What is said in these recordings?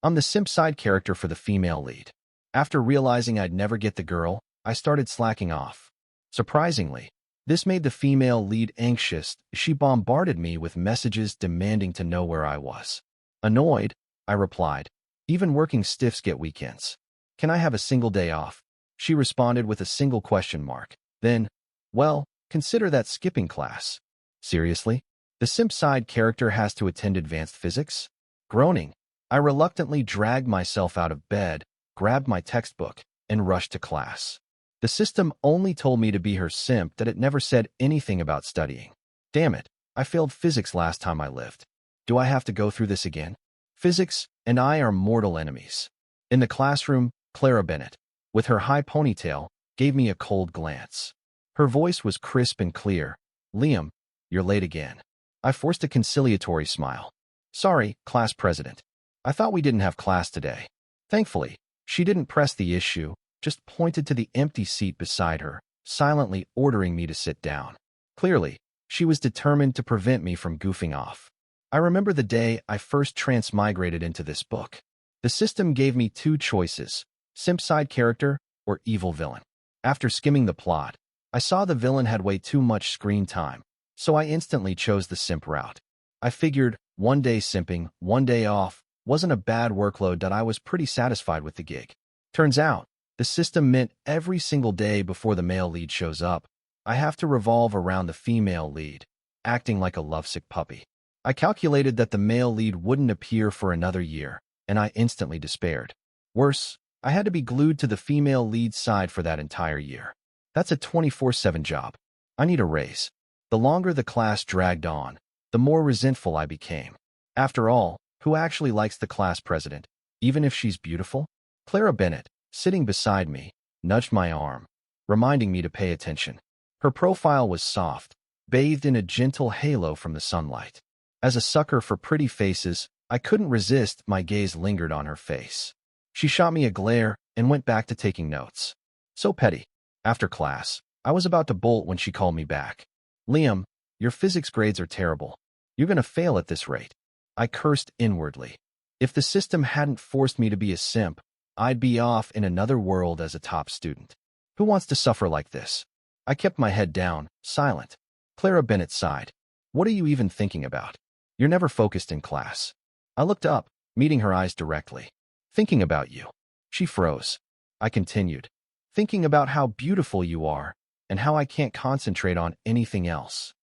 I'm the simp side character for the female lead. After realizing I'd never get the girl, I started slacking off. Surprisingly, this made the female lead anxious. She bombarded me with messages demanding to know where I was. Annoyed, I replied, "Even working stiffs get weekends. Can I have a single day off?" She responded with a single question mark. Then, "Well, consider that skipping class." Seriously? The simp side character has to attend advanced physics? Groaning, I reluctantly dragged myself out of bed, grabbed my textbook, and rushed to class. The system only told me to be her simp, that it never said anything about studying. Damn it, I failed physics last time I lived. Do I have to go through this again? Physics and I are mortal enemies. In the classroom, Clara Bennett, with her high ponytail, gave me a cold glance. Her voice was crisp and clear. "Liam, you're late again." I forced a conciliatory smile. "Sorry, class president. I thought we didn't have class today." Thankfully, she didn't press the issue, just pointed to the empty seat beside her, silently ordering me to sit down. Clearly, she was determined to prevent me from goofing off. I remember the day I first transmigrated into this book. The system gave me two choices: simp side character or evil villain. After skimming the plot, I saw the villain had way too much screen time, so I instantly chose the simp route. I figured one day simping, one day off wasn't a bad workload, that I was pretty satisfied with the gig. Turns out, the system meant every single day before the male lead shows up, I have to revolve around the female lead, acting like a lovesick puppy. I calculated that the male lead wouldn't appear for another year, and I instantly despaired. Worse, I had to be glued to the female lead side for that entire year. That's a 24/7 job. I need a raise. The longer the class dragged on, the more resentful I became. After all, who actually likes the class president, even if she's beautiful? Clara Bennett, sitting beside me, nudged my arm, reminding me to pay attention. Her profile was soft, bathed in a gentle halo from the sunlight. As a sucker for pretty faces, I couldn't resist. My gaze lingered on her face. She shot me a glare and went back to taking notes. So petty. After class, I was about to bolt when she called me back. "Liam, your physics grades are terrible. You're gonna fail at this rate." I cursed inwardly. If the system hadn't forced me to be a simp, I'd be off in another world as a top student. Who wants to suffer like this? I kept my head down, silent. Clara Bennett sighed. "What are you even thinking about? You're never focused in class." I looked up, meeting her eyes directly. "Thinking about you." She froze. I continued. "Thinking about how beautiful you are, and how I can't concentrate on anything else."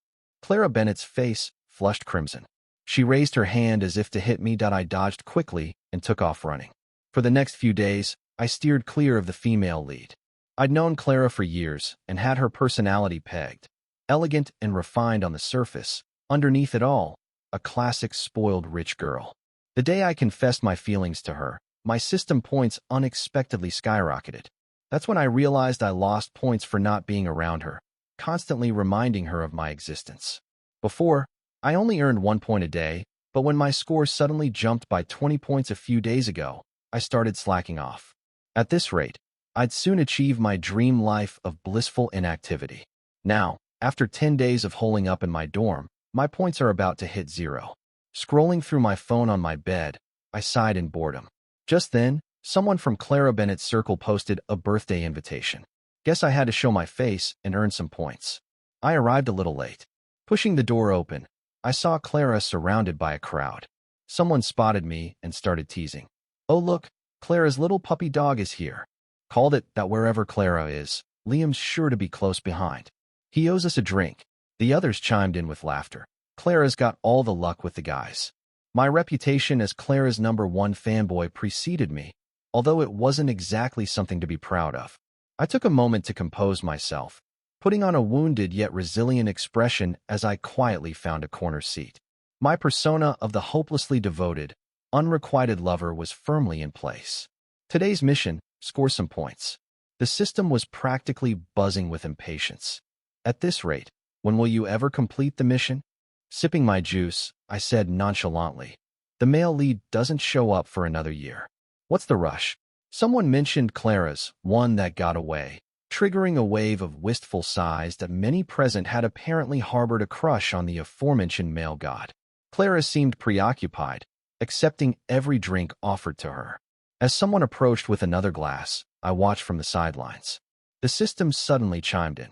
Clara Bennett's face flushed crimson. She raised her hand as if to hit me. I dodged quickly and took off running. For the next few days, I steered clear of the female lead. I'd known Clara for years and had her personality pegged. Elegant and refined on the surface, underneath it all, a classic spoiled rich girl. The day I confessed my feelings to her, my system points unexpectedly skyrocketed. That's when I realized I lost points for not being around her, constantly reminding her of my existence. Before, I only earned 1 point a day, but when my score suddenly jumped by 20 points a few days ago, I started slacking off. At this rate, I'd soon achieve my dream life of blissful inactivity. Now, after 10 days of holing up in my dorm, my points are about to hit 0. Scrolling through my phone on my bed, I sighed in boredom. Just then, someone from Clara Bennett's circle posted a birthday invitation. Guess I had to show my face and earn some points. I arrived a little late. Pushing the door open, I saw Clara surrounded by a crowd. Someone spotted me and started teasing. "Oh look, Clara's little puppy dog is here." Called it that wherever Clara is, Liam's sure to be close behind. "He owes us a drink." The others chimed in with laughter. Clara's got all the luck with the guys. My reputation as Clara's #1 fanboy preceded me, although it wasn't exactly something to be proud of. I took a moment to compose myself, putting on a wounded yet resilient expression as I quietly found a corner seat. My persona of the hopelessly devoted, unrequited lover was firmly in place. Today's mission: score some points. The system was practically buzzing with impatience. At this rate, when will you ever complete the mission? Sipping my juice, I said nonchalantly, "The male lead doesn't show up for another year. What's the rush?" Someone mentioned Clara's "one that got away," triggering a wave of wistful sighs that many present had apparently harbored a crush on the aforementioned male god. Clara seemed preoccupied, accepting every drink offered to her. As someone approached with another glass, I watched from the sidelines. The system suddenly chimed in.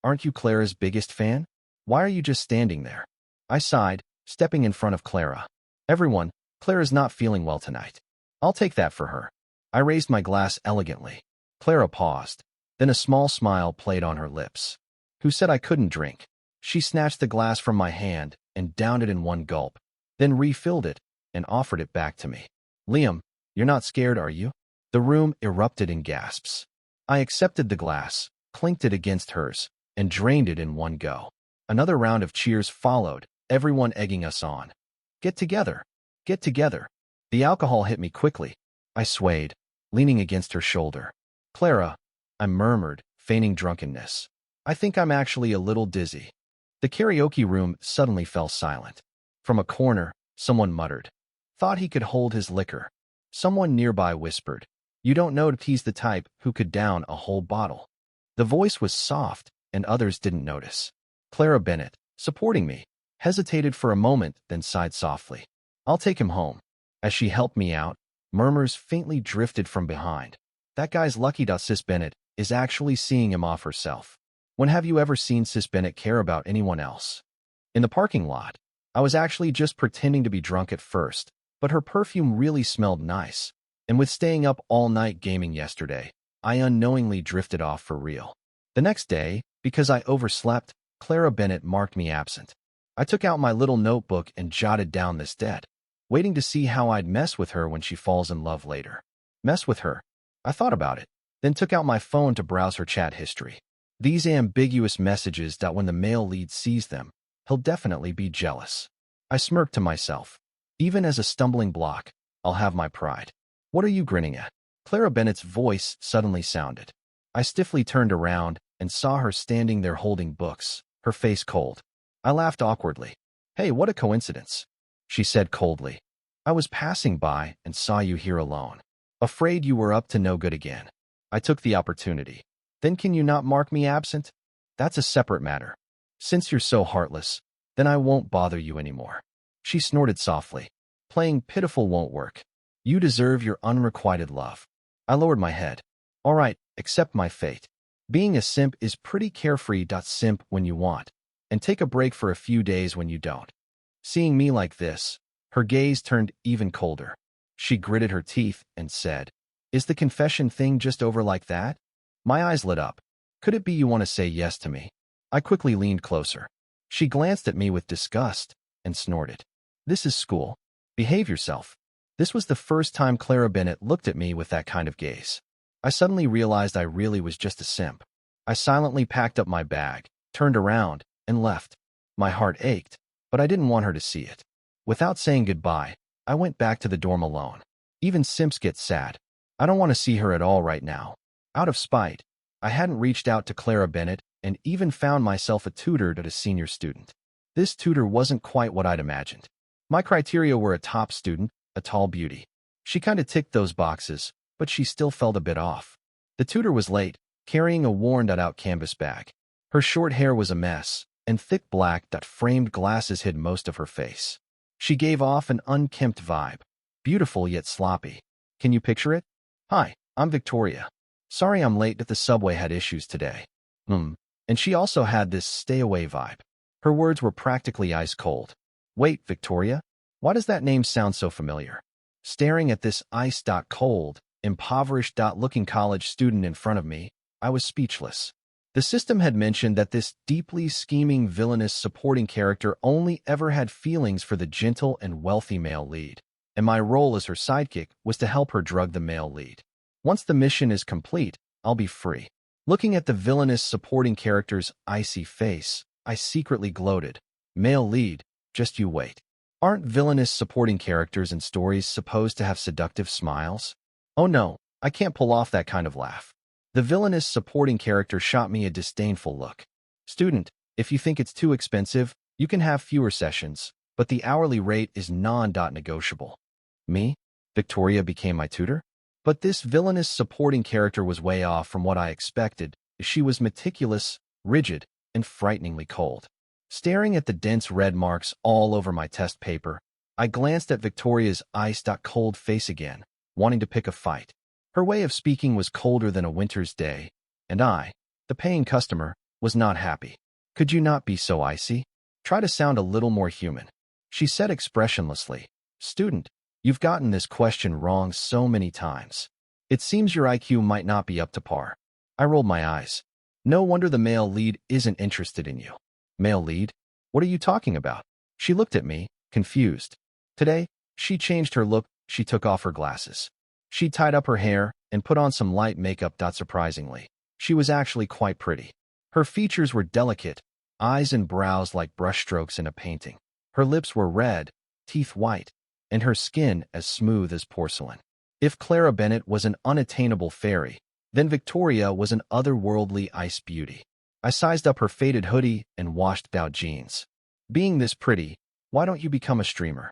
"Aren't you Clara's biggest fan? Why are you just standing there?" I sighed, stepping in front of Clara. "Everyone, Clara's not feeling well tonight. I'll take that for her." I raised my glass elegantly. Clara paused. Then a small smile played on her lips. "Who said I couldn't drink?" She snatched the glass from my hand and downed it in one gulp, then refilled it and offered it back to me. "Liam, you're not scared, are you?" The room erupted in gasps. I accepted the glass, clinked it against hers, and drained it in one go. Another round of cheers followed, everyone egging us on. "Get together! Get together!" The alcohol hit me quickly. I swayed, leaning against her shoulder. "Clara," I murmured, feigning drunkenness. "I think I'm actually a little dizzy." The karaoke room suddenly fell silent. From a corner, someone muttered, "Thought he could hold his liquor." Someone nearby whispered, "You don't know he's the type who could down a whole bottle." The voice was soft, and others didn't notice. Clara Bennett, supporting me, hesitated for a moment, then sighed softly. "I'll take him home." As she helped me out, murmurs faintly drifted from behind. "That guy's lucky. Sis Bennett is actually seeing him off herself. When have you ever seen Sis Bennett care about anyone else?" In the parking lot, I was actually just pretending to be drunk at first, but her perfume really smelled nice. And with staying up all night gaming yesterday, I unknowingly drifted off for real. The next day, because I overslept, Clara Bennett marked me absent. I took out my little notebook and jotted down this debt, waiting to see how I'd mess with her when she falls in love later. Mess with her? I thought about it, then took out my phone to browse her chat history. These ambiguous messages that when the male lead sees them, he'll definitely be jealous. I smirked to myself. Even as a stumbling block, I'll have my pride. "What are you grinning at?" Clara Bennett's voice suddenly sounded. I stiffly turned around and saw her standing there holding books, her face cold. I laughed awkwardly. "Hey, what a coincidence," she said coldly. "I was passing by and saw you here alone. Afraid you were up to no good again. I took the opportunity. Then can you not mark me absent? That's a separate matter. Since you're so heartless, then I won't bother you anymore." She snorted softly. "Playing pitiful won't work. You deserve your unrequited love." I lowered my head. "All right, accept my fate. Being a simp is pretty carefree. Simp when you want, and take a break for a few days when you don't." Seeing me like this, her gaze turned even colder. She gritted her teeth and said, "Is the confession thing just over like that?" My eyes lit up. "Could it be you want to say yes to me?" I quickly leaned closer. She glanced at me with disgust and snorted. "This is school. Behave yourself." This was the first time Clara Bennett looked at me with that kind of gaze. I suddenly realized I really was just a simp. I silently packed up my bag, turned around, and left. My heart ached, but I didn't want her to see it. Without saying goodbye, I went back to the dorm alone. Even simps get sad. I don't want to see her at all right now. Out of spite, I hadn't reached out to Clara Bennett and even found myself a tutor to a senior student. This tutor wasn't quite what I'd imagined. My criteria were a top student, a tall beauty. She kinda ticked those boxes, but she still felt a bit off. The tutor was late, carrying a worn-out canvas bag. Her short hair was a mess, and thick black framed glasses hid most of her face. She gave off an unkempt vibe, beautiful yet sloppy. Can you picture it? "Hi, I'm Victoria. Sorry I'm late, but the subway had issues today." And she also had this stay-away vibe. Her words were practically ice-cold. "Wait, Victoria? Why does that name sound so familiar?" Staring at this ice-cold, impoverished-looking college student in front of me, I was speechless. The system had mentioned that this deeply scheming villainous supporting character only ever had feelings for the gentle and wealthy male lead, and my role as her sidekick was to help her drug the male lead. Once the mission is complete, I'll be free. Looking at the villainous supporting character's icy face, I secretly gloated. Male lead, just you wait. Aren't villainous supporting characters in stories supposed to have seductive smiles? Oh no, I can't pull off that kind of laugh. The villainous supporting character shot me a disdainful look. "Student, if you think it's too expensive, you can have fewer sessions, but the hourly rate is non-negotiable." Me? Victoria became my tutor? But this villainous supporting character was way off from what I expected. She was meticulous, rigid, and frighteningly cold. Staring at the dense red marks all over my test paper, I glanced at Victoria's ice-cold face again, wanting to pick a fight. Her way of speaking was colder than a winter's day, and I, the paying customer, was not happy. Could you not be so icy? Try to sound a little more human. She said expressionlessly, Student, you've gotten this question wrong so many times. It seems your IQ might not be up to par. I rolled my eyes. No wonder the male lead isn't interested in you. Male lead? What are you talking about? She looked at me, confused. Today, she changed her look. She took off her glasses. She tied up her hair and put on some light makeup. Surprisingly, she was actually quite pretty. Her features were delicate, eyes and brows like brushstrokes in a painting. Her lips were red, teeth white, and her skin as smooth as porcelain. If Clara Bennett was an unattainable fairy, then Victoria was an otherworldly ice beauty. I sized up her faded hoodie and washed out jeans. Being this pretty, why don't you become a streamer?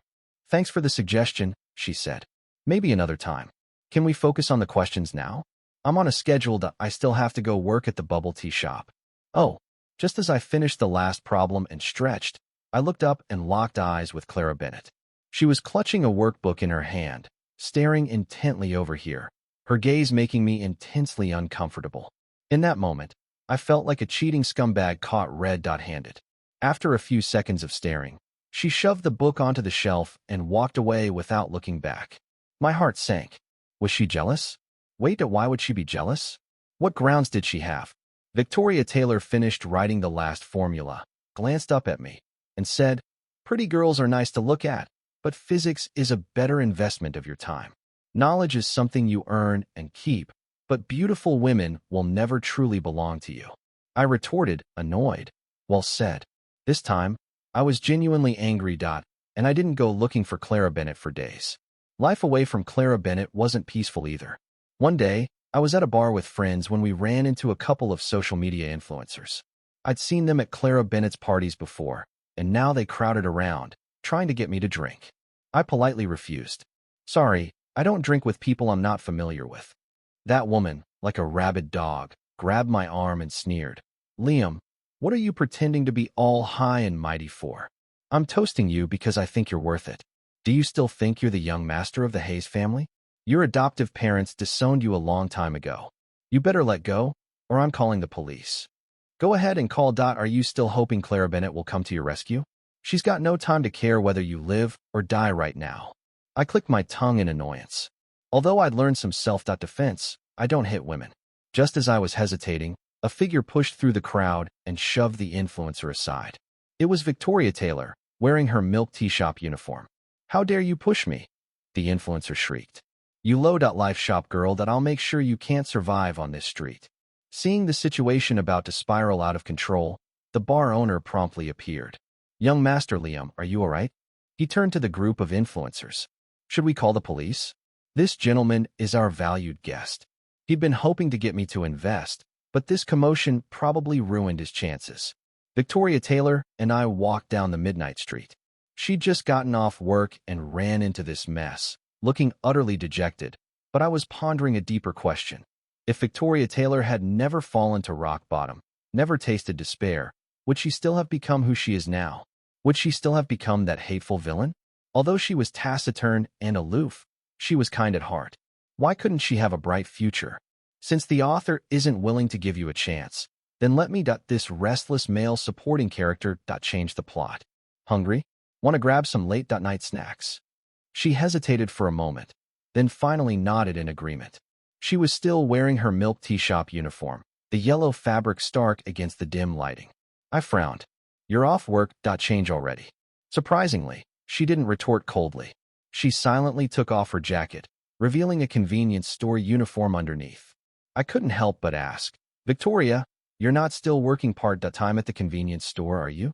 Thanks for the suggestion, she said. Maybe another time. Can we focus on the questions now? I'm on a schedule that I still have to go work at the bubble tea shop. Oh, just as I finished the last problem and stretched, I looked up and locked eyes with Clara Bennett. She was clutching a workbook in her hand, staring intently over here, her gaze making me intensely uncomfortable. In that moment, I felt like a cheating scumbag caught red-handed. After a few seconds of staring, she shoved the book onto the shelf and walked away without looking back. My heart sank. Was she jealous? Wait, why would she be jealous? What grounds did she have? Victoria Taylor finished writing the last formula, glanced up at me, and said, Pretty girls are nice to look at, but physics is a better investment of your time. Knowledge is something you earn and keep, but beautiful women will never truly belong to you. I retorted, annoyed. Well said. This time, I was genuinely angry. And I didn't go looking for Clara Bennett for days. Life away from Clara Bennett wasn't peaceful either. One day, I was at a bar with friends when we ran into a couple of social media influencers. I'd seen them at Clara Bennett's parties before, and now they crowded around, trying to get me to drink. I politely refused. Sorry, I don't drink with people I'm not familiar with. That woman, like a rabid dog, grabbed my arm and sneered. Liam, what are you pretending to be all high and mighty for? I'm toasting you because I think you're worth it. Do you still think you're the young master of the Hayes family? Your adoptive parents disowned you a long time ago. You better let go, or I'm calling the police. Go ahead and call. Are you still hoping Clara Bennett will come to your rescue? She's got no time to care whether you live or die right now. I clicked my tongue in annoyance. Although I'd learned some self-defense, I don't hit women. Just as I was hesitating, a figure pushed through the crowd and shoved the influencer aside. It was Victoria Taylor, wearing her milk tea shop uniform. How dare you push me? The influencer shrieked. You low-life shop girl, that I'll make sure you can't survive on this street. Seeing the situation about to spiral out of control, the bar owner promptly appeared. Young Master Liam, are you all right? He turned to the group of influencers. Should we call the police? This gentleman is our valued guest. He'd been hoping to get me to invest, but this commotion probably ruined his chances. Victoria Taylor and I walked down the midnight street. She'd just gotten off work and ran into this mess, looking utterly dejected, but I was pondering a deeper question. If Victoria Taylor had never fallen to rock bottom, never tasted despair, would she still have become who she is now? Would she still have become that hateful villain? Although she was taciturn and aloof, she was kind at heart. Why couldn't she have a bright future? Since the author isn't willing to give you a chance, then let me this restless male supporting character change the plot. Hungry? Want to grab some late-night snacks? She hesitated for a moment, then finally nodded in agreement. She was still wearing her milk tea shop uniform, the yellow fabric stark against the dim lighting. I frowned. You're off work. Change already. Surprisingly, she didn't retort coldly. She silently took off her jacket, revealing a convenience store uniform underneath. I couldn't help but ask, Victoria, you're not still working part-time at the convenience store, are you?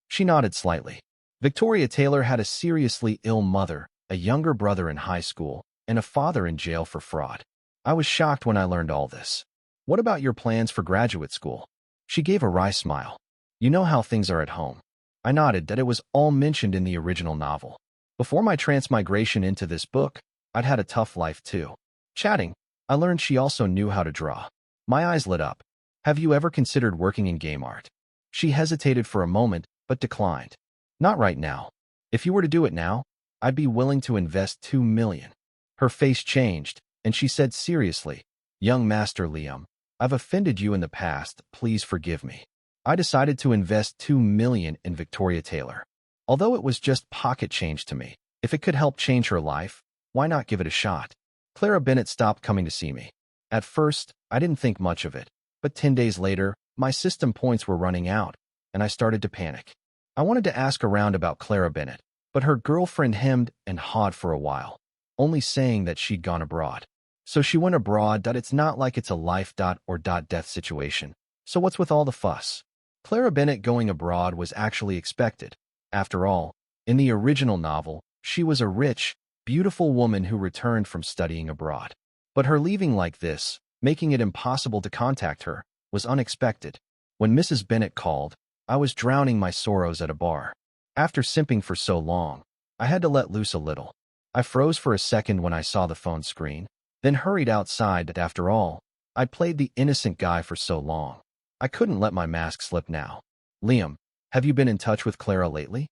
She nodded slightly. Victoria Taylor had a seriously ill mother, a younger brother in high school, and a father in jail for fraud. I was shocked when I learned all this. What about your plans for graduate school? She gave a wry smile. You know how things are at home. I nodded that it was all mentioned in the original novel. Before my transmigration into this book, I'd had a tough life too. Chatting, I learned she also knew how to draw. My eyes lit up. Have you ever considered working in game art? She hesitated for a moment, but declined. Not right now. If you were to do it now, I'd be willing to invest 2 million. Her face changed, and she said seriously, "Young Master Liam, I've offended you in the past. Please forgive me." I decided to invest 2 million in Victoria Taylor. Although it was just pocket change to me, if it could help change her life, why not give it a shot? Clara Bennett stopped coming to see me. At first, I didn't think much of it, but 10 days later, my system points were running out, and I started to panic. I wanted to ask around about Clara Bennett, but her girlfriend hemmed and hawed for a while, only saying that she'd gone abroad. So she went abroad. It's not like it's a life or death situation. So what's with all the fuss? Clara Bennett going abroad was actually expected. After all, in the original novel, she was a rich, beautiful woman who returned from studying abroad. But her leaving like this, making it impossible to contact her, was unexpected. When Mrs. Bennett called, I was drowning my sorrows at a bar. After simping for so long, I had to let loose a little. I froze for a second when I saw the phone screen, then hurried outside. After all, I'd played the innocent guy for so long. I couldn't let my mask slip now. "Liam, have you been in touch with Clara lately?"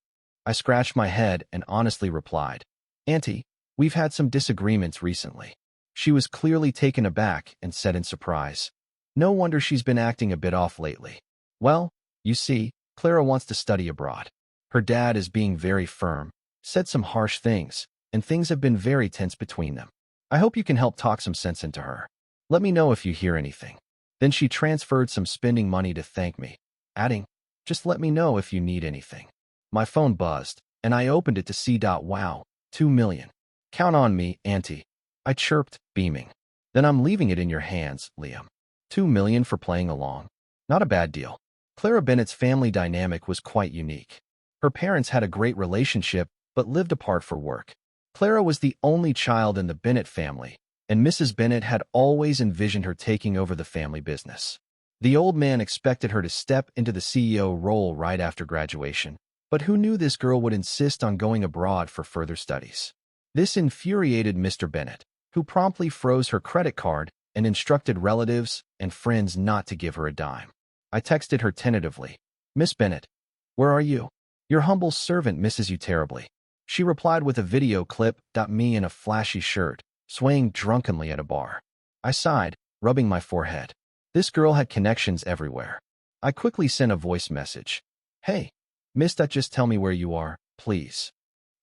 I scratched my head and honestly replied, "Auntie, we've had some disagreements recently." She was clearly taken aback and said in surprise, "No wonder she's been acting a bit off lately." "Well, you see, Clara wants to study abroad. Her dad is being very firm, said some harsh things, and things have been very tense between them. I hope you can help talk some sense into her. Let me know if you hear anything." Then she transferred some spending money to thank me, adding, "Just let me know if you need anything." My phone buzzed, and I opened it to see wow, 2 million. "Count on me, Auntie," I chirped, beaming. "Then I'm leaving it in your hands, Liam. 2 million for playing along. Not a bad deal." Clara Bennett's family dynamic was quite unique. Her parents had a great relationship, but lived apart for work. Clara was the only child in the Bennett family, and Mrs. Bennett had always envisioned her taking over the family business. The old man expected her to step into the CEO role right after graduation, but who knew this girl would insist on going abroad for further studies? This infuriated Mr. Bennett, who promptly froze her credit card and instructed relatives and friends not to give her a dime. I texted her tentatively, "Miss Bennett, where are you? Your humble servant misses you terribly." She replied with a video clip, me in a flashy shirt, swaying drunkenly at a bar. I sighed, rubbing my forehead. This girl had connections everywhere. I quickly sent a voice message. "Hey, miss, just tell me where you are, please."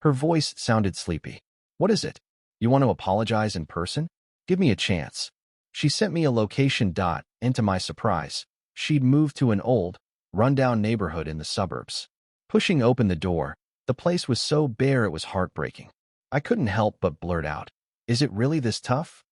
Her voice sounded sleepy. "What is it? You want to apologize in person? Give me a chance." She sent me a location. And to my surprise, she'd moved to an old, rundown neighborhood in the suburbs. Pushing open the door, the place was so bare it was heartbreaking. I couldn't help but blurt out, "Is it really this tough?"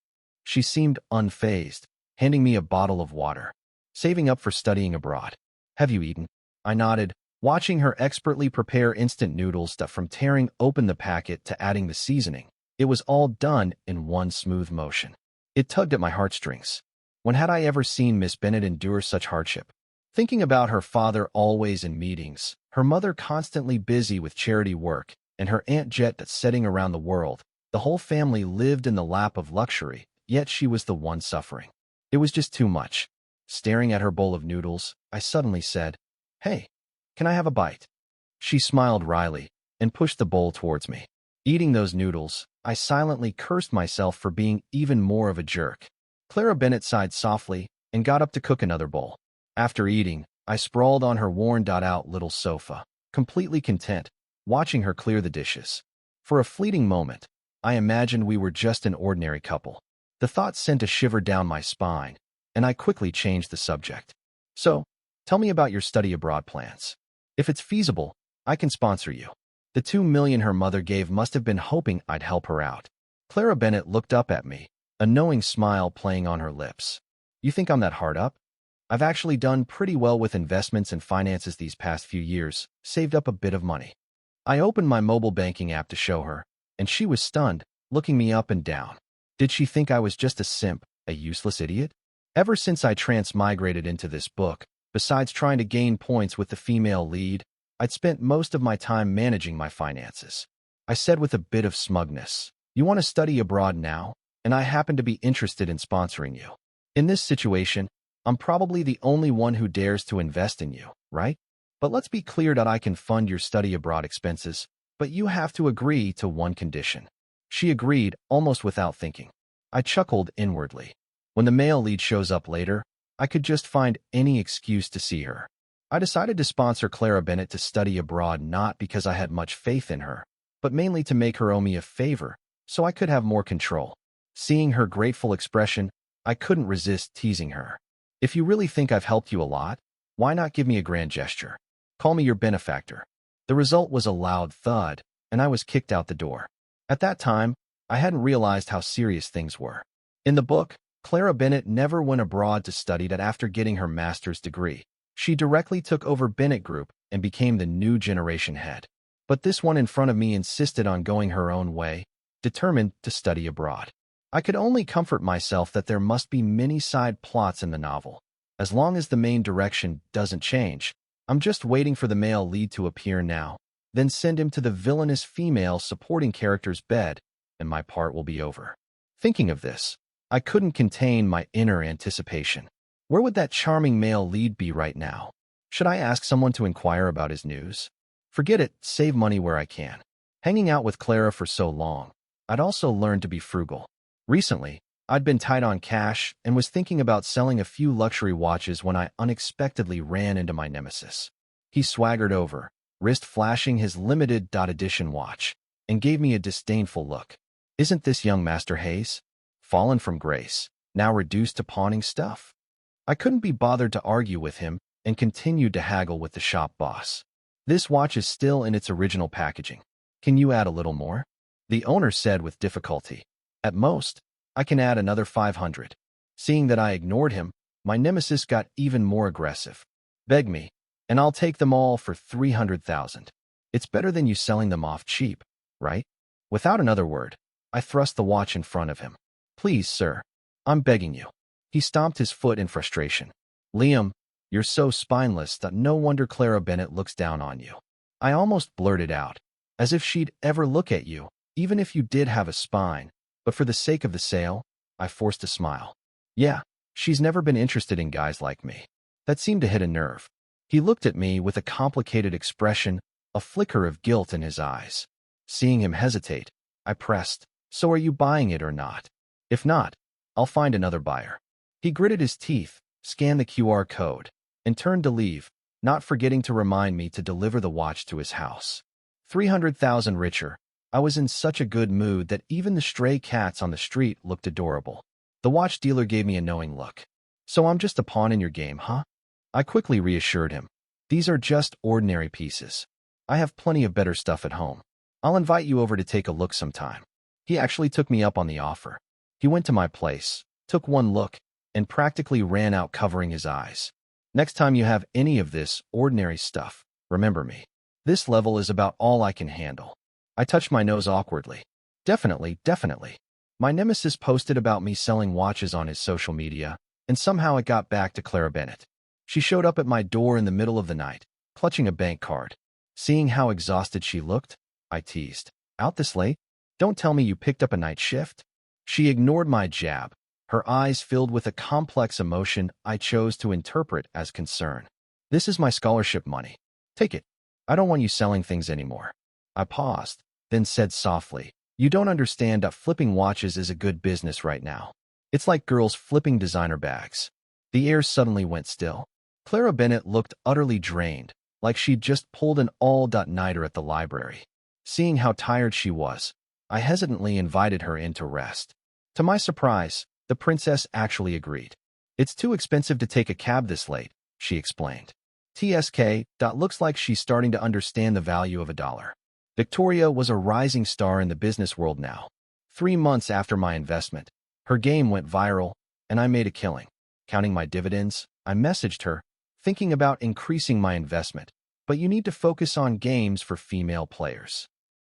She seemed unfazed, handing me a bottle of water. "Saving up for studying abroad. Have you eaten?" I nodded, watching her expertly prepare instant noodles. From tearing open the packet to adding the seasoning, it was all done in one smooth motion. It tugged at my heartstrings. When had I ever seen Miss Bennett endure such hardship? Thinking about her father always in meetings, her mother constantly busy with charity work, and her Aunt Jet setting around the world, the whole family lived in the lap of luxury, yet she was the one suffering. It was just too much. Staring at her bowl of noodles, I suddenly said, "Hey, can I have a bite?" She smiled wryly and pushed the bowl towards me. Eating those noodles, I silently cursed myself for being even more of a jerk. Clara Bennett sighed softly and got up to cook another bowl. After eating, I sprawled on her worn-out little sofa, completely content, watching her clear the dishes. For a fleeting moment, I imagined we were just an ordinary couple. The thought sent a shiver down my spine, and I quickly changed the subject. "So, tell me about your study abroad plans. If it's feasible, I can sponsor you." The 2 million her mother gave must have been hoping I'd help her out. Clara Bennett looked up at me, a knowing smile playing on her lips. "You think I'm that hard up? I've actually done pretty well with investments and finances these past few years, saved up a bit of money." I opened my mobile banking app to show her, and she was stunned, looking me up and down. Did she think I was just a simp, a useless idiot? Ever since I transmigrated into this book, besides trying to gain points with the female lead, I'd spent most of my time managing my finances. I said with a bit of smugness, "You want to study abroad now, and I happen to be interested in sponsoring you. In this situation, I'm probably the only one who dares to invest in you, right? But let's be clear that I can fund your study abroad expenses. but you have to agree to one condition. She agreed, almost without thinking. I chuckled inwardly. When the male lead shows up later, I could just find any excuse to see her. I decided to sponsor Clara Bennett to study abroad not because I had much faith in her, but mainly to make her owe me a favor so I could have more control. Seeing her grateful expression, I couldn't resist teasing her. If you really think I've helped you a lot, why not give me a grand gesture? Call me your benefactor. The result was a loud thud, and I was kicked out the door. At that time, I hadn't realized how serious things were. In the book, Clara Bennett never went abroad to study that after getting her master's degree. She directly took over Bennett Group and became the new generation head. But this one in front of me insisted on going her own way, determined to study abroad. I could only comfort myself that there must be many side plots in the novel. As long as the main direction doesn't change, I'm just waiting for the male lead to appear now, then send him to the villainous female supporting character's bed, and my part will be over. Thinking of this, I couldn't contain my inner anticipation. Where would that charming male lead be right now? Should I ask someone to inquire about his news? Forget it, save money where I can. Hanging out with Clara for so long, I'd also learned to be frugal. Recently, I'd been tight on cash and was thinking about selling a few luxury watches when I unexpectedly ran into my nemesis. He swaggered over, wrist flashing his limited edition watch, and gave me a disdainful look. Isn't this young Master Hayes? Fallen from grace, now reduced to pawning stuff? I couldn't be bothered to argue with him and continued to haggle with the shop boss. This watch is still in its original packaging. Can you add a little more? The owner said with difficulty. At most, I can add another 500. Seeing that I ignored him, my nemesis got even more aggressive. Beg me, and I'll take them all for 300,000. It's better than you selling them off cheap, right? Without another word, I thrust the watch in front of him. Please, sir, I'm begging you. He stomped his foot in frustration. Liam, you're so spineless that no wonder Clara Bennett looks down on you. I almost blurted out, as if she'd ever look at you, even if you did have a spine. But for the sake of the sale, I forced a smile. Yeah, she's never been interested in guys like me. That seemed to hit a nerve. He looked at me with a complicated expression, a flicker of guilt in his eyes. Seeing him hesitate, I pressed, so are you buying it or not? If not, I'll find another buyer. He gritted his teeth, scanned the QR code, and turned to leave, not forgetting to remind me to deliver the watch to his house. 300,000 richer, I was in such a good mood that even the stray cats on the street looked adorable. The watch dealer gave me a knowing look. So I'm just a pawn in your game, huh? I quickly reassured him. These are just ordinary pieces. I have plenty of better stuff at home. I'll invite you over to take a look sometime. He actually took me up on the offer. He went to my place, took one look, and practically ran out covering his eyes. Next time you have any of this ordinary stuff, remember me. This level is about all I can handle. I touched my nose awkwardly. Definitely. My nemesis posted about me selling watches on his social media, and somehow it got back to Clara Bennett. She showed up at my door in the middle of the night, clutching a bank card. Seeing how exhausted she looked, I teased. Out this late? Don't tell me you picked up a night shift? She ignored my jab, her eyes filled with a complex emotion I chose to interpret as concern. This is my scholarship money. Take it. I don't want you selling things anymore. I paused, then said softly, you don't understand that flipping watches is a good business right now. It's like girls flipping designer bags. The air suddenly went still. Clara Bennett looked utterly drained, like she'd just pulled an all-nighter at the library. Seeing how tired she was, I hesitantly invited her in to rest. To my surprise, the princess actually agreed. It's too expensive to take a cab this late, she explained. TSK. Looks like she's starting to understand the value of a dollar. Victoria was a rising star in the business world now. 3 months after my investment, her game went viral, and I made a killing. Counting my dividends, I messaged her, thinking about increasing my investment, but you need to focus on games for female players.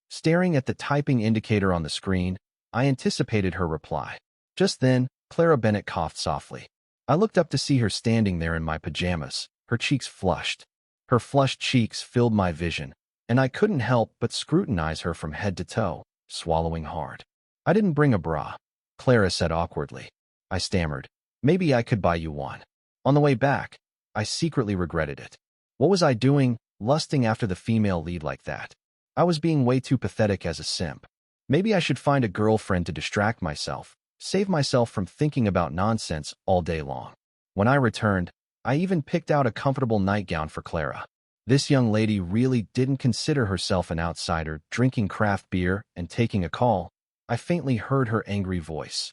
Staring at the typing indicator on the screen, I anticipated her reply. Just then, Clara Bennett coughed softly. I looked up to see her standing there in my pajamas, her cheeks flushed. Her flushed cheeks filled my vision, and I couldn't help but scrutinize her from head to toe, swallowing hard. I didn't bring a bra, Clara said awkwardly. I stammered. Maybe I could buy you one. On the way back, I secretly regretted it. What was I doing, lusting after the female lead like that? I was being way too pathetic as a simp. Maybe I should find a girlfriend to distract myself, save myself from thinking about nonsense all day long. When I returned, I even picked out a comfortable nightgown for Clara. This young lady really didn't consider herself an outsider, drinking craft beer and taking a call. I faintly heard her angry voice.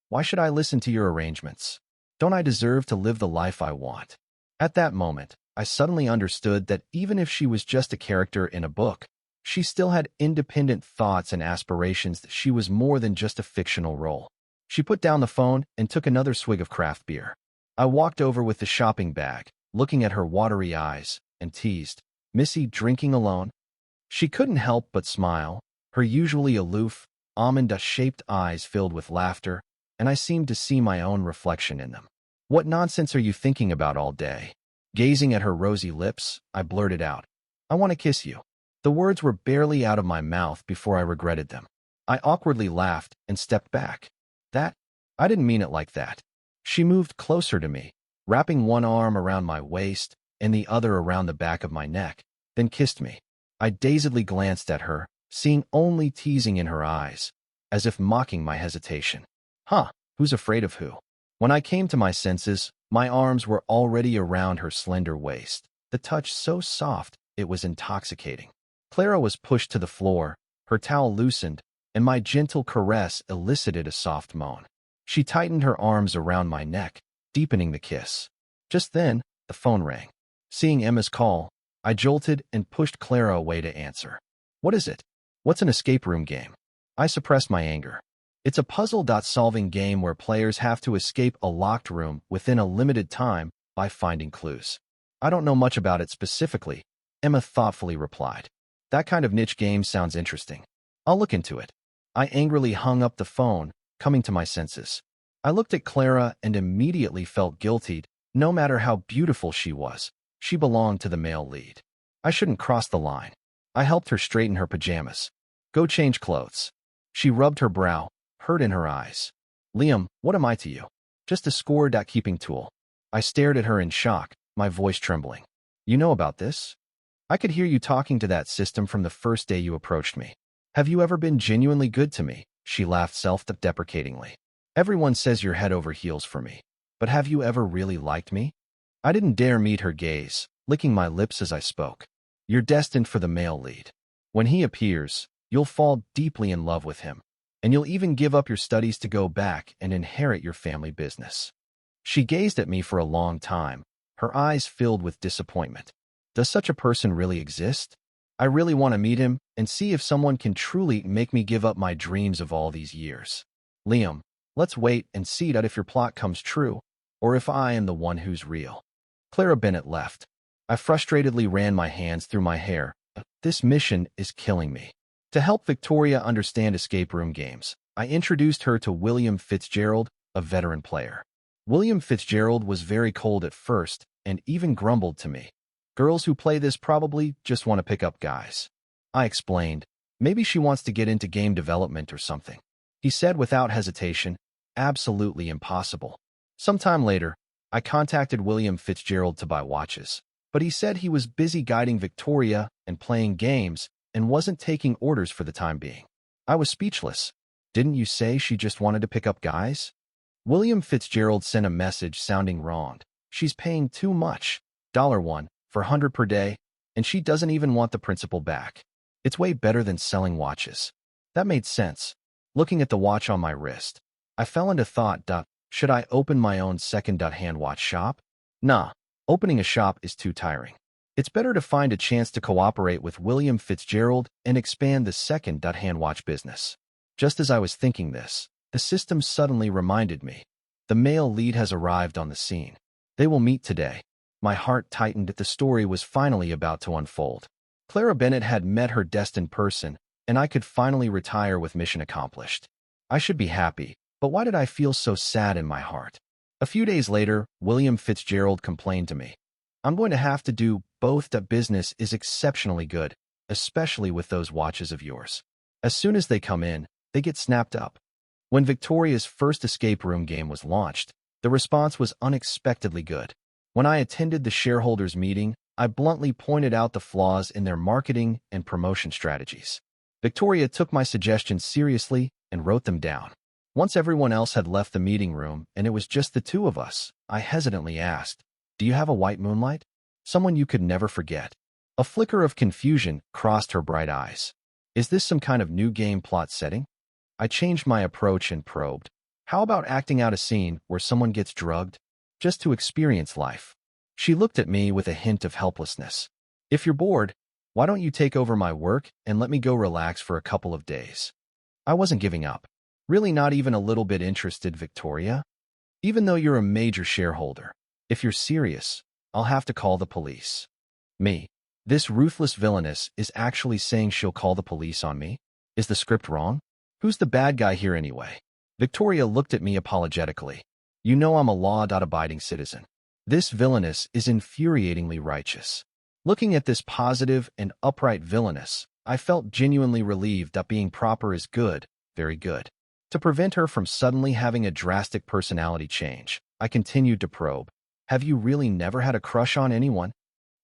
Why should I listen to your arrangements? Don't I deserve to live the life I want? At that moment, I suddenly understood that even if she was just a character in a book, she still had independent thoughts and aspirations. That she was more than just a fictional role. She put down the phone and took another swig of craft beer. I walked over with the shopping bag, looking at her watery eyes, and teased, "Missy drinking alone?" She couldn't help but smile, her usually aloof, almond-shaped eyes filled with laughter, and I seemed to see my own reflection in them. "What nonsense are you thinking about all day?" Gazing at her rosy lips, I blurted out, "I want to kiss you." The words were barely out of my mouth before I regretted them. I awkwardly laughed and stepped back. I didn't mean it like that." She moved closer to me, wrapping one arm around my waist and the other around the back of my neck, then kissed me. I dazedly glanced at her, seeing only teasing in her eyes, as if mocking my hesitation. Who's afraid of who? When I came to my senses, my arms were already around her slender waist, the touch so soft it was intoxicating. Clara was pushed to the floor, her towel loosened, and my gentle caress elicited a soft moan. She tightened her arms around my neck, deepening the kiss. Just then, the phone rang. Seeing Emma's call, I jolted and pushed Clara away to answer. "What is it? What's an escape room game?" I suppressed my anger. "It's a puzzle-solving game where players have to escape a locked room within a limited time by finding clues." "I don't know much about it specifically," Emma thoughtfully replied. "That kind of niche game sounds interesting. I'll look into it." I angrily hung up the phone, coming to my senses. I looked at Clara and immediately felt guilty. No matter how beautiful she was, she belonged to the male lead. I shouldn't cross the line. I helped her straighten her pajamas. "Go change clothes." She rubbed her brow, hurt in her eyes. "Liam, what am I to you? Just a score-keeping tool." I stared at her in shock, my voice trembling. "You know about this? I could hear you talking to that system from the first day you approached me. Have you ever been genuinely good to me?" She laughed self-deprecatingly. "Everyone says you're head over heels for me, but have you ever really liked me?" I didn't dare meet her gaze, licking my lips as I spoke. "You're destined for the male lead. When he appears, you'll fall deeply in love with him, and you'll even give up your studies to go back and inherit your family business." She gazed at me for a long time, her eyes filled with disappointment. Does such a person really exist? I really want to meet him and see if someone can truly make me give up my dreams of all these years. "Liam, let's wait and see that if your plot comes true, or if I am the one who's real." Clara Bennett left. I frustratedly ran my hands through my hair. This mission is killing me. To help Victoria understand escape room games, I introduced her to William Fitzgerald, a veteran player. William Fitzgerald was very cold at first and even grumbled to me. "Girls who play this probably just want to pick up guys." I explained, "Maybe she wants to get into game development or something." He said without hesitation, "Absolutely impossible." Sometime later, I contacted William Fitzgerald to buy watches, but he said he was busy guiding Victoria and playing games and wasn't taking orders for the time being. I was speechless. "Didn't you say she just wanted to pick up guys?" William Fitzgerald sent a message sounding wrong. "She's paying too much, $1 for 100 per day, and she doesn't even want the principal back. It's way better than selling watches." That made sense. Looking at the watch on my wrist, I fell into thought. Should I open my own second-hand watch shop? Nah, opening a shop is too tiring. It's better to find a chance to cooperate with William Fitzgerald and expand the second-hand watch business. Just as I was thinking this, the system suddenly reminded me. The male lead has arrived on the scene. They will meet today. My heart tightened that the story was finally about to unfold. Clara Bennett had met her destined person, and I could finally retire with mission accomplished. I should be happy, but why did I feel so sad in my heart? A few days later, William Fitzgerald complained to me. "I'm going to have to do both. That business is exceptionally good, especially with those watches of yours. As soon as they come in, they get snapped up." When Victoria's first escape room game was launched, the response was unexpectedly good. When I attended the shareholders' meeting, I bluntly pointed out the flaws in their marketing and promotion strategies. Victoria took my suggestions seriously and wrote them down. Once everyone else had left the meeting room and it was just the two of us, I hesitantly asked, "Do you have a white moonlight? Someone you could never forget?" A flicker of confusion crossed her bright eyes. "Is this some kind of new game plot setting?" I changed my approach and probed. "How about acting out a scene where someone gets drugged? Just to experience life." She looked at me with a hint of helplessness. "If you're bored, why don't you take over my work and let me go relax for a couple of days?" I wasn't giving up. "Really not even a little bit interested, Victoria? Even though you're a major shareholder. If you're serious, I'll have to call the police." Me. This ruthless villainess is actually saying she'll call the police on me? Is the script wrong? Who's the bad guy here anyway? Victoria looked at me apologetically. "You know I'm a law-abiding citizen." This villainess is infuriatingly righteous. Looking at this positive and upright villainess, I felt genuinely relieved that being proper is good, very good. To prevent her from suddenly having a drastic personality change, I continued to probe. "Have you really never had a crush on anyone?"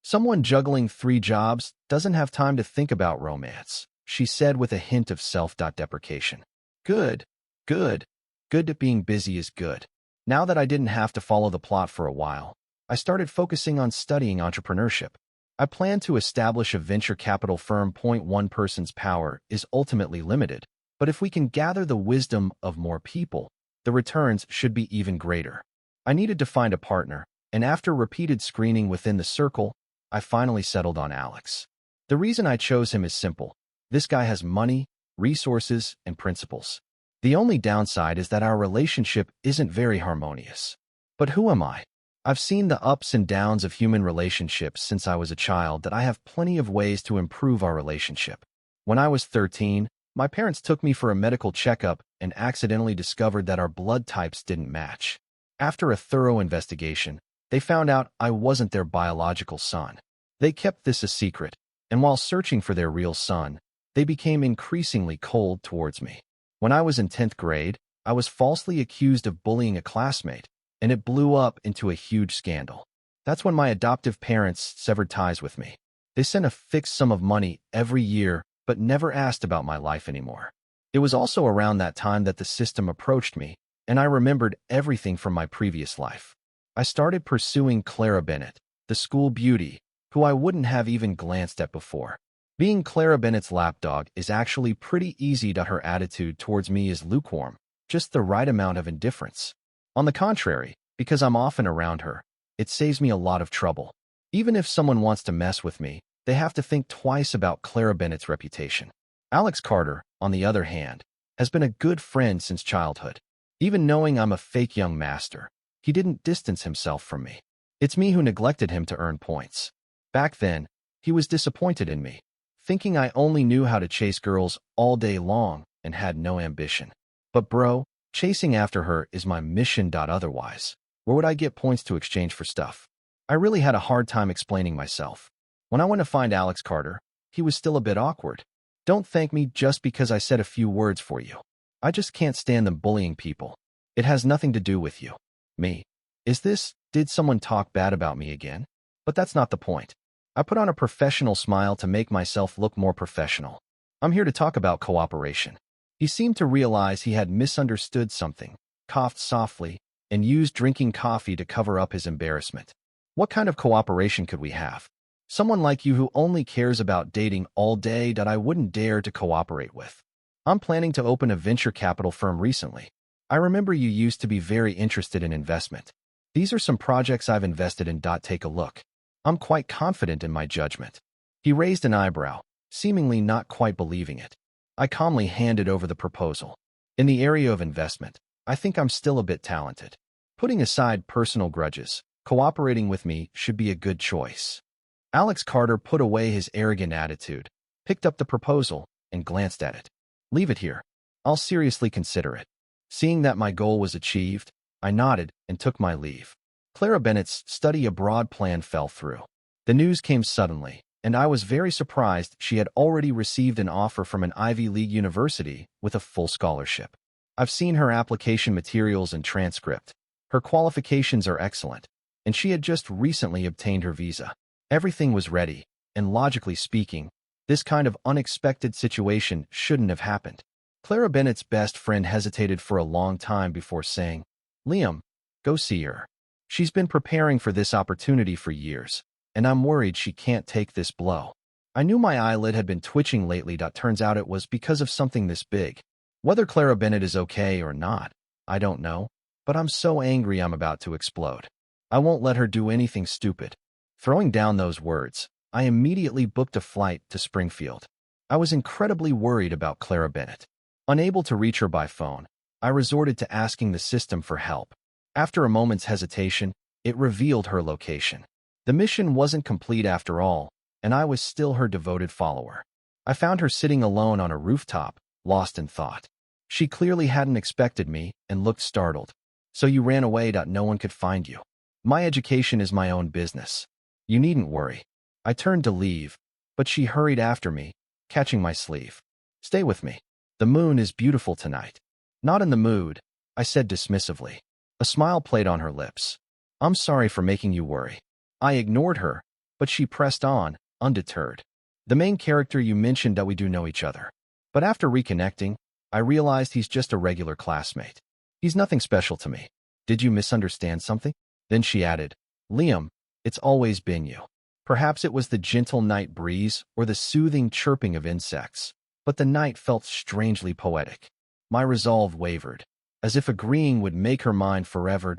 "Someone juggling 3 jobs doesn't have time to think about romance," she said with a hint of self-deprecation. Good, good, good that being busy is good. Now that I didn't have to follow the plot for a while, I started focusing on studying entrepreneurship. I plan to establish a venture capital firm. One person's power is ultimately limited, but if we can gather the wisdom of more people, the returns should be even greater. I needed to find a partner, and after repeated screening within the circle, I finally settled on Alex. The reason I chose him is simple. This guy has money, resources, and principles. The only downside is that our relationship isn't very harmonious. But who am I? I've seen the ups and downs of human relationships since I was a child that I have plenty of ways to improve our relationship. When I was 13, my parents took me for a medical checkup and accidentally discovered that our blood types didn't match. After a thorough investigation, they found out I wasn't their biological son. They kept this a secret, and while searching for their real son, they became increasingly cold towards me. When I was in 10th grade, I was falsely accused of bullying a classmate, and it blew up into a huge scandal. That's when my adoptive parents severed ties with me. They sent a fixed sum of money every year, but never asked about my life anymore. It was also around that time that the system approached me, and I remembered everything from my previous life. I started pursuing Clara Bennett, the school beauty, who I wouldn't have even glanced at before. Being Clara Bennett's lapdog is actually pretty easy. Her attitude towards me is lukewarm, just the right amount of indifference. On the contrary, because I'm often around her, it saves me a lot of trouble. Even if someone wants to mess with me, they have to think twice about Clara Bennett's reputation. Alex Carter, on the other hand, has been a good friend since childhood. Even knowing I'm a fake young master, he didn't distance himself from me. It's me who neglected him to earn points. Back then, he was disappointed in me, thinking I only knew how to chase girls all day long and had no ambition. But bro, chasing after her is my mission. Otherwise, where would I get points to exchange for stuff? I really had a hard time explaining myself. When I went to find Alex Carter, he was still a bit awkward. "Don't thank me just because I said a few words for you. I just can't stand them bullying people. It has nothing to do with you." Me. Did someone talk bad about me again? But that's not the point. I put on a professional smile to make myself look more professional. "I'm here to talk about cooperation." He seemed to realize he had misunderstood something, coughed softly, and used drinking coffee to cover up his embarrassment. "What kind of cooperation could we have? Someone like you who only cares about dating all day that I wouldn't dare to cooperate with. I'm planning to open a venture capital firm recently. I remember you used to be very interested in investment. These are some projects I've invested in. Take a look. I'm quite confident in my judgment." He raised an eyebrow, seemingly not quite believing it. I calmly handed over the proposal. "In the area of investment, I think I'm still a bit talented. Putting aside personal grudges, cooperating with me should be a good choice." Alex Carter put away his arrogant attitude, picked up the proposal, and glanced at it. "Leave it here. I'll seriously consider it." Seeing that my goal was achieved, I nodded and took my leave. Clara Bennett's study abroad plan fell through. The news came suddenly, and I was very surprised she had already received an offer from an Ivy League university with a full scholarship. I've seen her application materials and transcript. Her qualifications are excellent, and she had just recently obtained her visa. Everything was ready, and logically speaking, this kind of unexpected situation shouldn't have happened. Clara Bennett's best friend hesitated for a long time before saying, "Liam, go see her. She's been preparing for this opportunity for years, and I'm worried she can't take this blow." I knew my eyelid had been twitching lately. Turns out it was because of something this big. Whether Clara Bennett is okay or not, I don't know, but I'm so angry I'm about to explode. I won't let her do anything stupid. Throwing down those words, I immediately booked a flight to Springfield. I was incredibly worried about Clara Bennett. Unable to reach her by phone, I resorted to asking the system for help. After a moment's hesitation, it revealed her location. The mission wasn't complete after all, and I was still her devoted follower. I found her sitting alone on a rooftop, lost in thought. She clearly hadn't expected me and looked startled. "So you ran away. No one could find you. My education is my own business. You needn't worry." I turned to leave, but she hurried after me, catching my sleeve. "Stay with me. The moon is beautiful tonight." "Not in the mood," I said dismissively. A smile played on her lips. "I'm sorry for making you worry." I ignored her, but she pressed on, undeterred. "The main character you mentioned, that we do know each other. But after reconnecting, I realized he's just a regular classmate. He's nothing special to me. Did you misunderstand something?" Then she added, "Liam, it's always been you." Perhaps it was the gentle night breeze or the soothing chirping of insects, but the night felt strangely poetic. My resolve wavered, as if agreeing would make her mine forever,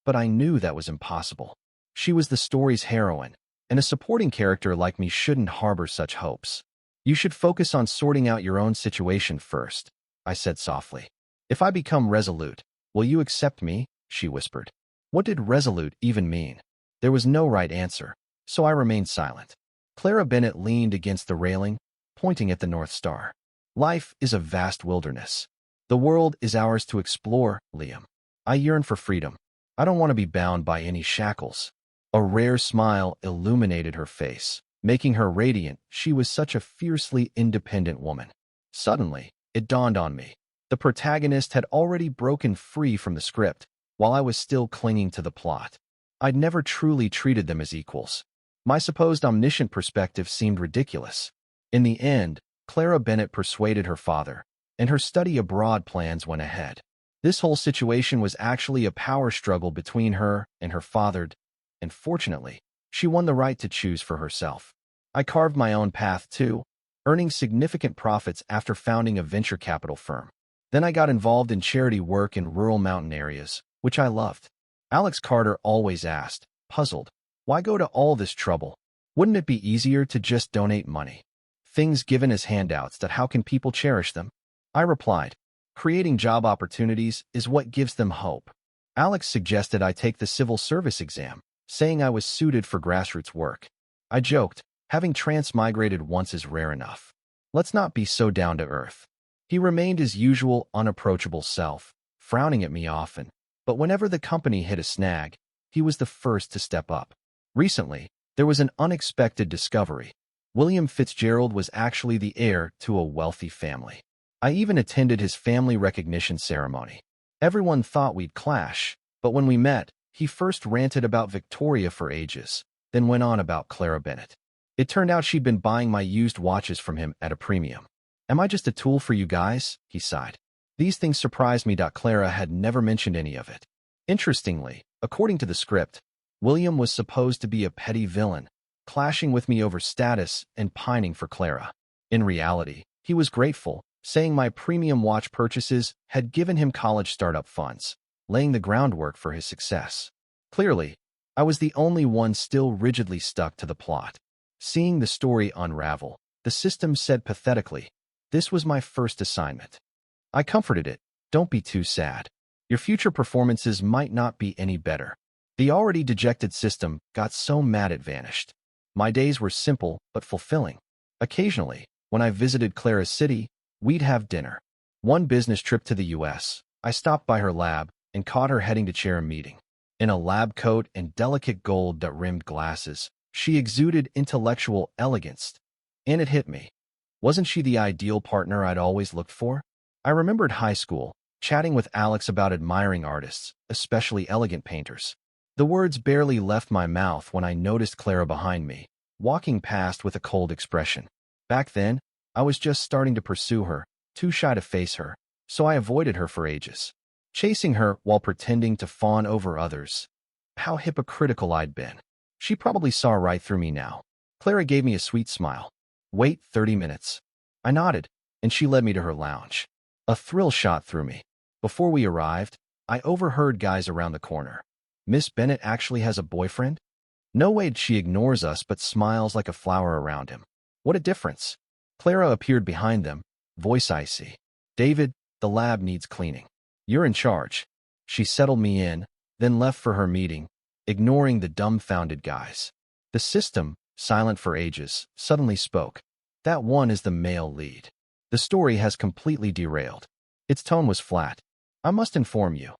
but I knew that was impossible. She was the story's heroine, and a supporting character like me shouldn't harbor such hopes. "You should focus on sorting out your own situation first," I said softly. "If I become resolute, will you accept me?" she whispered. What did resolute even mean? There was no right answer, so I remained silent. Clara Bennett leaned against the railing, pointing at the North Star. "Life is a vast wilderness. The world is ours to explore, Liam. I yearn for freedom. I don't want to be bound by any shackles." A rare smile illuminated her face, making her radiant. She was such a fiercely independent woman. Suddenly, it dawned on me. The protagonist had already broken free from the script, while I was still clinging to the plot. I'd never truly treated them as equals. My supposed omniscient perspective seemed ridiculous. In the end, Clara Bennett persuaded her father, and her study abroad plans went ahead. This whole situation was actually a power struggle between her and her father, and fortunately, she won the right to choose for herself. I carved my own path too, earning significant profits after founding a venture capital firm. Then I got involved in charity work in rural mountain areas, which I loved. Alex Carter always asked, puzzled, "Why go to all this trouble? Wouldn't it be easier to just donate money? Things given as handouts, that how can people cherish them?" I replied, "Creating job opportunities is what gives them hope." Alex suggested I take the civil service exam, saying I was suited for grassroots work. I joked, having transmigrated once is rare enough. Let's not be so down to earth. He remained his usual unapproachable self, frowning at me often, but whenever the company hit a snag, he was the first to step up. Recently, there was an unexpected discovery. William Fitzgerald was actually the heir to a wealthy family. I even attended his family recognition ceremony. Everyone thought we'd clash, but when we met, he first ranted about Victoria for ages, then went on about Clara Bennett. It turned out she'd been buying my used watches from him at a premium. "Am I just a tool for you guys?" he sighed. These things surprised me. Clara had never mentioned any of it. Interestingly, according to the script, William was supposed to be a petty villain, clashing with me over status and pining for Clara. In reality, he was grateful, saying my premium watch purchases had given him college startup funds, laying the groundwork for his success. Clearly, I was the only one still rigidly stuck to the plot. Seeing the story unravel, the system said pathetically, "This was my first assignment." I comforted it, "Don't be too sad. Your future performances might not be any better." The already dejected system got so mad it vanished. My days were simple but fulfilling. Occasionally, when I visited Clara's city, we'd have dinner. One business trip to the US, I stopped by her lab and caught her heading to chair a meeting. In a lab coat and delicate gold-rimmed glasses, she exuded intellectual elegance. And it hit me. Wasn't she the ideal partner I'd always looked for? I remembered high school, chatting with Alex about admiring artists, especially elegant painters. The words barely left my mouth when I noticed Clara behind me, walking past with a cold expression. Back then, I was just starting to pursue her, too shy to face her, so I avoided her for ages, chasing her while pretending to fawn over others. How hypocritical I'd been. She probably saw right through me now. Clara gave me a sweet smile. Wait 30 minutes. I nodded, and she led me to her lounge. A thrill shot through me. Before we arrived, I overheard guys around the corner. Miss Bennet actually has a boyfriend? No way she ignores us but smiles like a flower around him. What a difference. Clara appeared behind them, voice icy. David, the lab needs cleaning. You're in charge. She settled me in, then left for her meeting, ignoring the dumbfounded guys. The system, silent for ages, suddenly spoke. That one is the male lead. The story has completely derailed. Its tone was flat. I must inform you.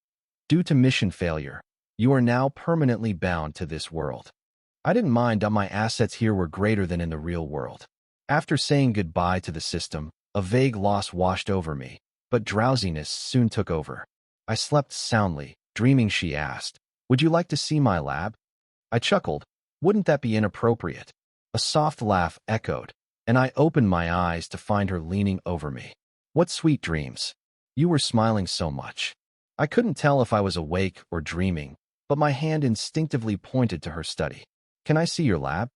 Due to mission failure, you are now permanently bound to this world. I didn't mind that my assets here were greater than in the real world. After saying goodbye to the system, a vague loss washed over me, but drowsiness soon took over. I slept soundly, dreaming she asked, "Would you like to see my lab?" I chuckled. Wouldn't that be inappropriate? A soft laugh echoed, and I opened my eyes to find her leaning over me. What sweet dreams. You were smiling so much. I couldn't tell if I was awake or dreaming, but my hand instinctively pointed to her study. Can I see your lab?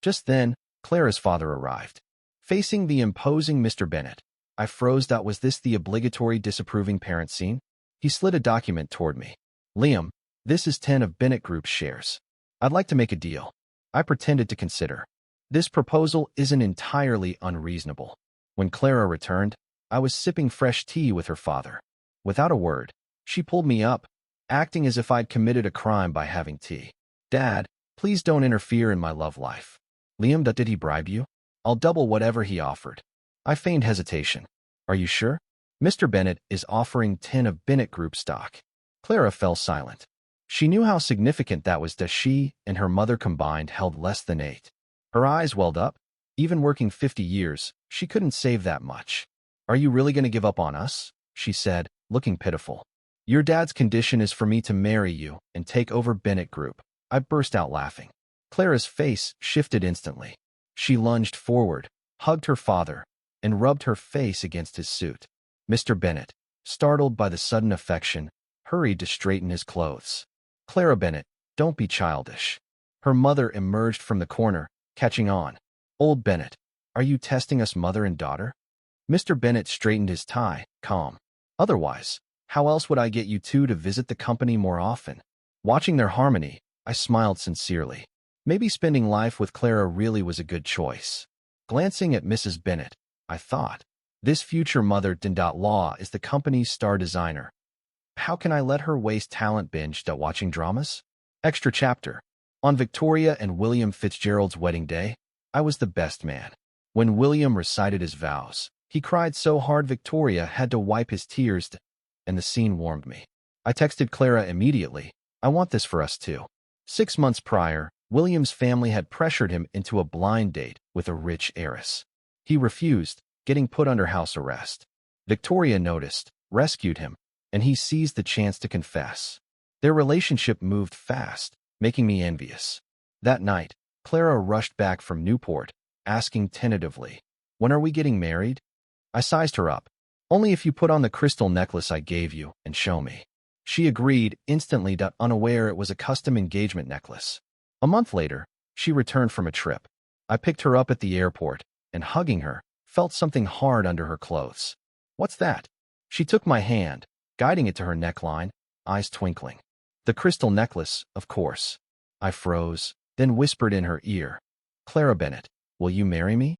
Just then, Clara's father arrived. Facing the imposing Mr. Bennet, I froze. That was this the obligatory disapproving parent scene? He slid a document toward me. Liam, this is 10 of Bennet Group's shares. I'd like to make a deal. I pretended to consider. This proposal isn't entirely unreasonable. When Clara returned, I was sipping fresh tea with her father. Without a word, she pulled me up, acting as if I'd committed a crime by having tea. Dad, please don't interfere in my love life. Liam, did he bribe you? I'll double whatever he offered. I feigned hesitation. Are you sure? Mr. Bennet is offering 10 of Bennet Group stock. Clara fell silent. She knew how significant that was, that she and her mother combined held less than 8. Her eyes welled up. Even working 50 years, she couldn't save that much. Are you really going to give up on us? She said, looking pitiful. Your dad's condition is for me to marry you and take over Bennet Group. I burst out laughing. Clara's face shifted instantly. She lunged forward, hugged her father, and rubbed her face against his suit. Mr. Bennet, startled by the sudden affection, hurried to straighten his clothes. Clara Bennet, don't be childish. Her mother emerged from the corner, catching on. Old Bennet, are you testing us, mother and daughter? Mr. Bennet straightened his tie, calm. Otherwise, how else would I get you two to visit the company more often? Watching their harmony, I smiled sincerely. Maybe spending life with Clara really was a good choice. Glancing at Mrs. Bennet, I thought, this future mother-in-law is the company's star designer. How can I let her waste talent binge watching dramas? Extra chapter. On Victoria and William Fitzgerald's wedding day, I was the best man. When William recited his vows, he cried so hard Victoria had to wipe his tears, and the scene warmed me. I texted Clara immediately. I want this for us too. 6 months prior, William's family had pressured him into a blind date with a rich heiress. He refused, getting put under house arrest. Victoria noticed, rescued him, and he seized the chance to confess. Their relationship moved fast, making me envious. That night, Clara rushed back from Newport, asking tentatively, "When are we getting married?" I sized her up. "Only if you put on the crystal necklace I gave you and show me." She agreed, instantly, unaware it was a custom engagement necklace. A month later, she returned from a trip. I picked her up at the airport, and hugging her, felt something hard under her clothes. "What's that?" She took my hand, guiding it to her neckline, eyes twinkling. "The crystal necklace, of course." I froze, then whispered in her ear, "Clara Bennet, will you marry me?"